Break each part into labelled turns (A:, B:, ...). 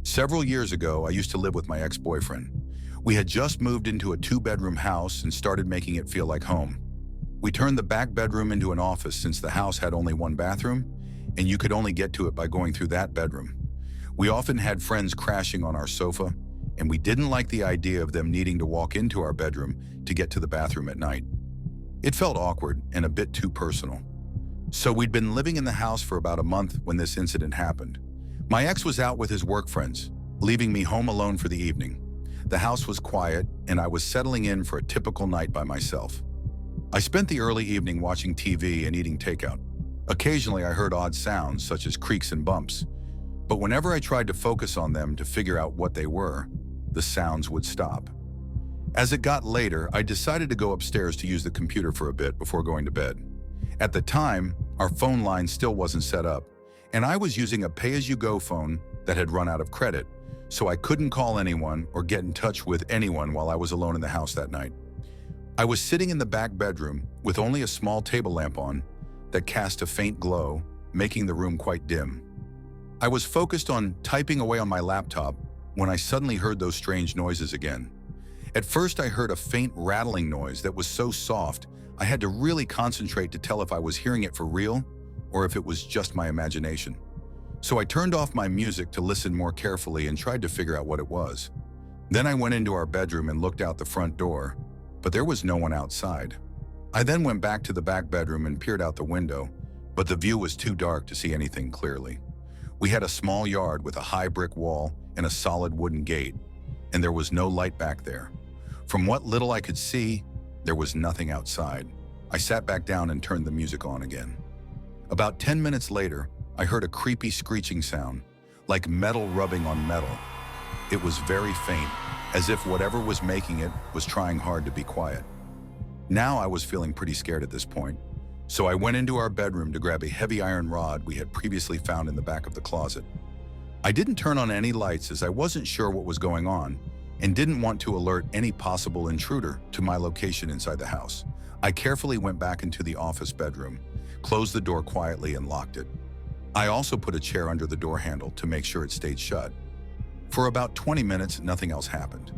A: Several years ago, I used to live with my ex-boyfriend. We had just moved into a two-bedroom house and started making it feel like home. We turned the back bedroom into an office since the house had only one bathroom, and you could only get to it by going through that bedroom. We often had friends crashing on our sofa, and we didn't like the idea of them needing to walk into our bedroom to get to the bathroom at night. It felt awkward and a bit too personal. So we'd been living in the house for about a month when this incident happened. My ex was out with his work friends, leaving me home alone for the evening. The house was quiet, and I was settling in for a typical night by myself. I spent the early evening watching TV and eating takeout. Occasionally, I heard odd sounds, such as creaks and bumps. But whenever I tried to focus on them to figure out what they were, the sounds would stop. As it got later, I decided to go upstairs to use the computer for a bit before going to bed. At the time, our phone line still wasn't set up, and I was using a pay-as-you-go phone that had run out of credit, so I couldn't call anyone or get in touch with anyone while I was alone in the house that night. I was sitting in the back bedroom with only a small table lamp on that cast a faint glow, making the room quite dim. I was focused on typing away on my laptop when I suddenly heard those strange noises again. At first, I heard a faint rattling noise that was so soft I had to really concentrate to tell if I was hearing it for real or if it was just my imagination. So I turned off my music to listen more carefully and tried to figure out what it was. Then I went into our bedroom and looked out the front door, but there was no one outside. I then went back to the back bedroom and peered out the window, but the view was too dark to see anything clearly. We had a small yard with a high brick wall and a solid wooden gate, and there was no light back there. From what little I could see, there was nothing outside. I sat back down and turned the music on again. About 10 minutes later, I heard a creepy screeching sound, like metal rubbing on metal. It was very faint, as if whatever was making it was trying hard to be quiet. Now I was feeling pretty scared at this point, so I went into our bedroom to grab a heavy iron rod we had previously found in the back of the closet. I didn't turn on any lights as I wasn't sure what was going on and didn't want to alert any possible intruder to my location inside the house. I carefully went back into the office bedroom, closed the door quietly and locked it. I also put a chair under the door handle to make sure it stayed shut. For about 20 minutes, nothing else happened.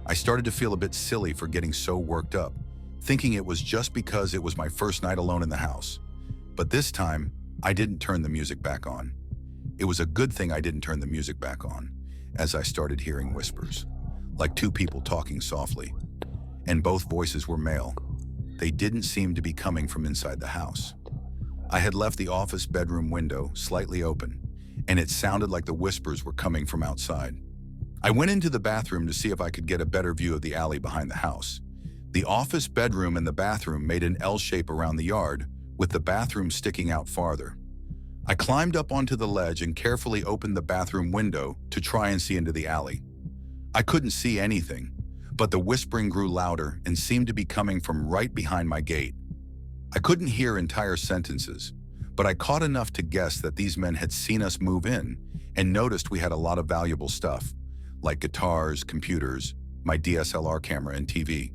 A: I started to feel a bit silly for getting so worked up, thinking it was just because it was my first night alone in the house. But this time, I didn't turn the music back on. It was a good thing I didn't turn the music back on, as I started hearing whispers, like two people talking softly, and both voices were male. They didn't seem to be coming from inside the house. I had left the office bedroom window slightly open, and it sounded like the whispers were coming from outside. I went into the bathroom to see if I could get a better view of the alley behind the house. The office bedroom and the bathroom made an L shape around the yard, with the bathroom sticking out farther. I climbed up onto the ledge and carefully opened the bathroom window to try and see into the alley. I couldn't see anything, but the whispering grew louder and seemed to be coming from right behind my gate. I couldn't hear entire sentences, but I caught enough to guess that these men had seen us move in and noticed we had a lot of valuable stuff, like guitars, computers, my DSLR camera, and TV.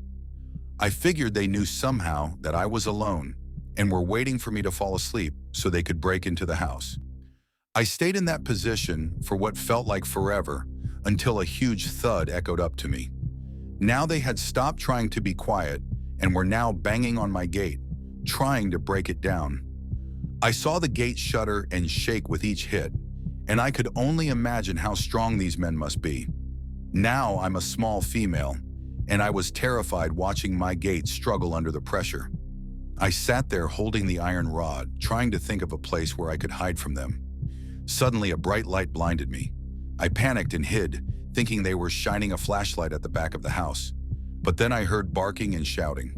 A: I figured they knew somehow that I was alone and were waiting for me to fall asleep so they could break into the house. I stayed in that position for what felt like forever until a huge thud echoed up to me. Now they had stopped trying to be quiet and were now banging on my gate, trying to break it down. I saw the gate shudder and shake with each hit, and I could only imagine how strong these men must be. Now I'm a small female, and I was terrified watching my gate struggle under the pressure. I sat there holding the iron rod, trying to think of a place where I could hide from them. Suddenly, a bright light blinded me. I panicked and hid, thinking they were shining a flashlight at the back of the house. But then I heard barking and shouting.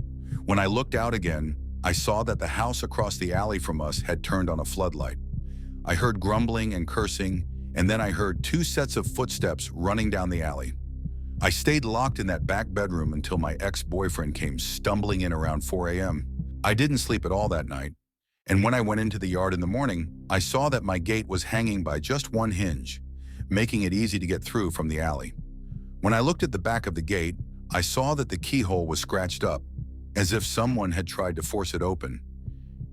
A: When I looked out again, I saw that the house across the alley from us had turned on a floodlight. I heard grumbling and cursing, and then I heard two sets of footsteps running down the alley. I stayed locked in that back bedroom until my ex-boyfriend came stumbling in around 4 a.m. I didn't sleep at all that night, and when I went into the yard in the morning, I saw that my gate was hanging by just one hinge, making it easy to get through from the alley. When I looked at the back of the gate, I saw that the keyhole was scratched up, as if someone had tried to force it open.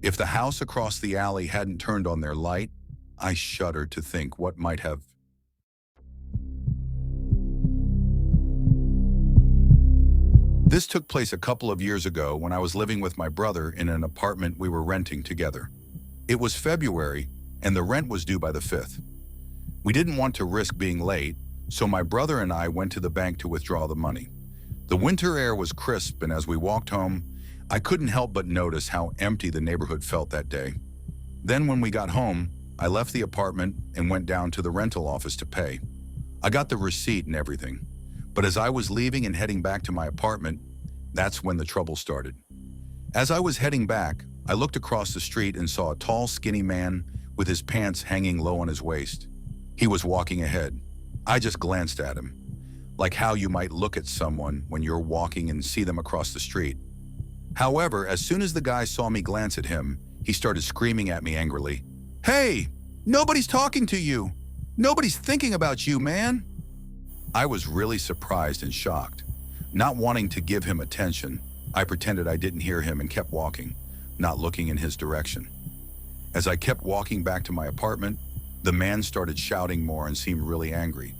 A: If the house across the alley hadn't turned on their light, I shuddered to think what might have This took place a couple of years ago when I was living with my brother in an apartment we were renting together. It was February, and the rent was due by the 5th. We didn't want to risk being late, so my brother and I went to the bank to withdraw the money. The winter air was crisp, and as we walked home, I couldn't help but notice how empty the neighborhood felt that day. Then when we got home, I left the apartment and went down to the rental office to pay. I got the receipt and everything, but as I was leaving and heading back to my apartment, that's when the trouble started. As I was heading back, I looked across the street and saw a tall, skinny man with his pants hanging low on his waist. He was walking ahead. I just glanced at him, like how you might look at someone when you're walking and see them across the street. However, as soon as the guy saw me glance at him, he started screaming at me angrily, "Hey, nobody's talking to you. Nobody's thinking about you, man." I was really surprised and shocked. Not wanting to give him attention, I pretended I didn't hear him and kept walking, not looking in his direction. As I kept walking back to my apartment, the man started shouting more and seemed really angry.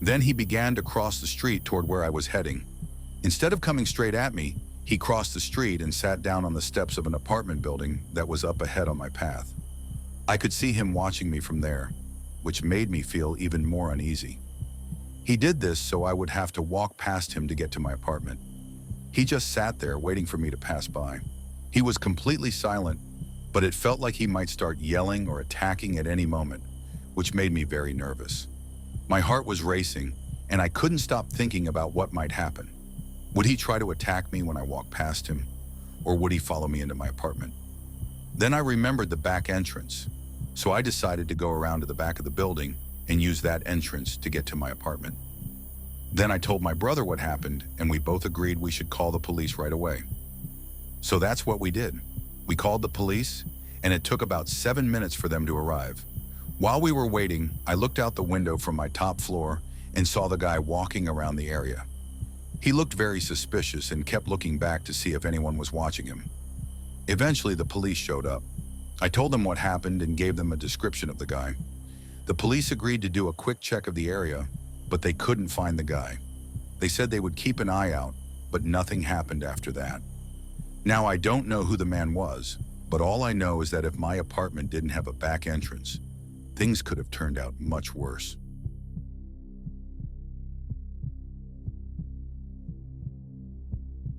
A: Then he began to cross the street toward where I was heading. Instead of coming straight at me, he crossed the street and sat down on the steps of an apartment building that was up ahead on my path. I could see him watching me from there, which made me feel even more uneasy. He did this so I would have to walk past him to get to my apartment. He just sat there waiting for me to pass by. He was completely silent, but it felt like he might start yelling or attacking at any moment, which made me very nervous. My heart was racing, and I couldn't stop thinking about what might happen. Would he try to attack me when I walked past him, or would he follow me into my apartment? Then I remembered the back entrance, so I decided to go around to the back of the building and use that entrance to get to my apartment. Then I told my brother what happened, and we both agreed we should call the police right away. So that's what we did. We called the police, and it took about 7 minutes for them to arrive. While we were waiting, I looked out the window from my top floor and saw the guy walking around the area. He looked very suspicious and kept looking back to see if anyone was watching him. Eventually, the police showed up. I told them what happened and gave them a description of the guy. The police agreed to do a quick check of the area, but they couldn't find the guy. They said they would keep an eye out, but nothing happened after that. Now, I don't know who the man was, but all I know is that if my apartment didn't have a back entrance, things could have turned out much worse.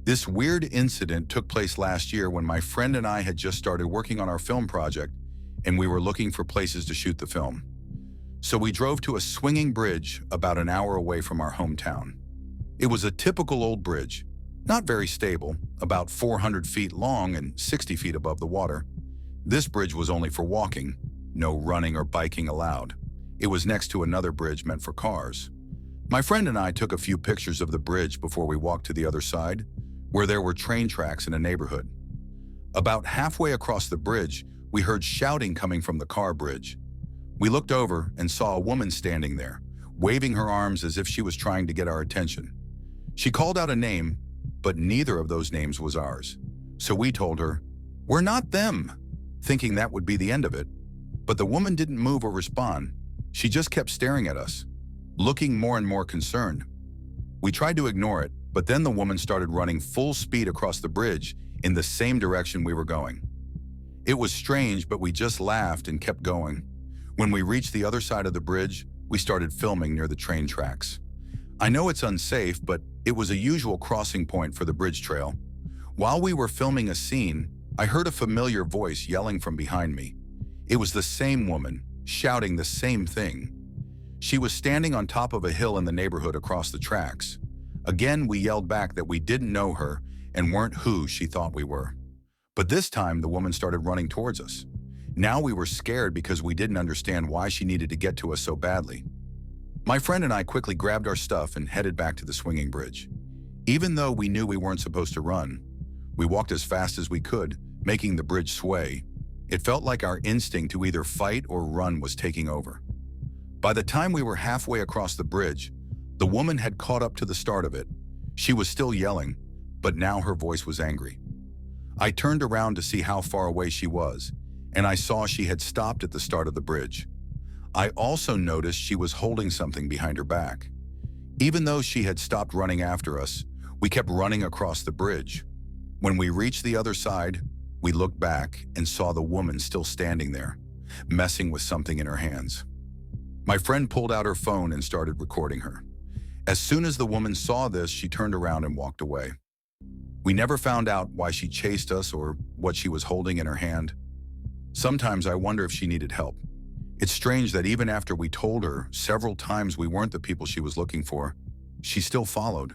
A: This weird incident took place last year when my friend and I had just started working on our film project, and we were looking for places to shoot the film. So we drove to a swinging bridge about an hour away from our hometown. It was a typical old bridge, not very stable, about 400 feet long and 60 feet above the water. This bridge was only for walking, no running or biking allowed. It was next to another bridge meant for cars. My friend and I took a few pictures of the bridge before we walked to the other side, where there were train tracks in a neighborhood. About halfway across the bridge, we heard shouting coming from the car bridge. We looked over and saw a woman standing there, waving her arms as if she was trying to get our attention. She called out a name, but neither of those names was ours. So we told her, "We're not them," thinking that would be the end of it. But the woman didn't move or respond. She just kept staring at us, looking more and more concerned. We tried to ignore it, but then the woman started running full speed across the bridge in the same direction we were going. It was strange, but we just laughed and kept going. When we reached the other side of the bridge, we started filming near the train tracks. I know it's unsafe, but it was a usual crossing point for the bridge trail. While we were filming a scene, I heard a familiar voice yelling from behind me. It was the same woman, shouting the same thing. She was standing on top of a hill in the neighborhood across the tracks. Again, we yelled back that we didn't know her and weren't who she thought we were. But this time, the woman started running towards us. Now we were scared because we didn't understand why she needed to get to us so badly. My friend and I quickly grabbed our stuff and headed back to the swinging bridge. Even though we knew we weren't supposed to run, we walked as fast as we could, making the bridge sway. It felt like our instinct to either fight or run was taking over. By the time we were halfway across the bridge, the woman had caught up to the start of it. She was still yelling, but now her voice was angry. I turned around to see how far away she was, and I saw she had stopped at the start of the bridge. I also noticed she was holding something behind her back. Even though she had stopped running after us, We kept running across the bridge. When we reached the other side, we looked back and saw the woman still standing there, messing with something in her hands. My friend pulled out her phone and started recording her. As soon as the woman saw this, she turned around and walked away. We never found out why she chased us or what she was holding in her hand. Sometimes I wonder if she needed help. It's strange that even after we told her several times we weren't the people she was looking for, she still followed.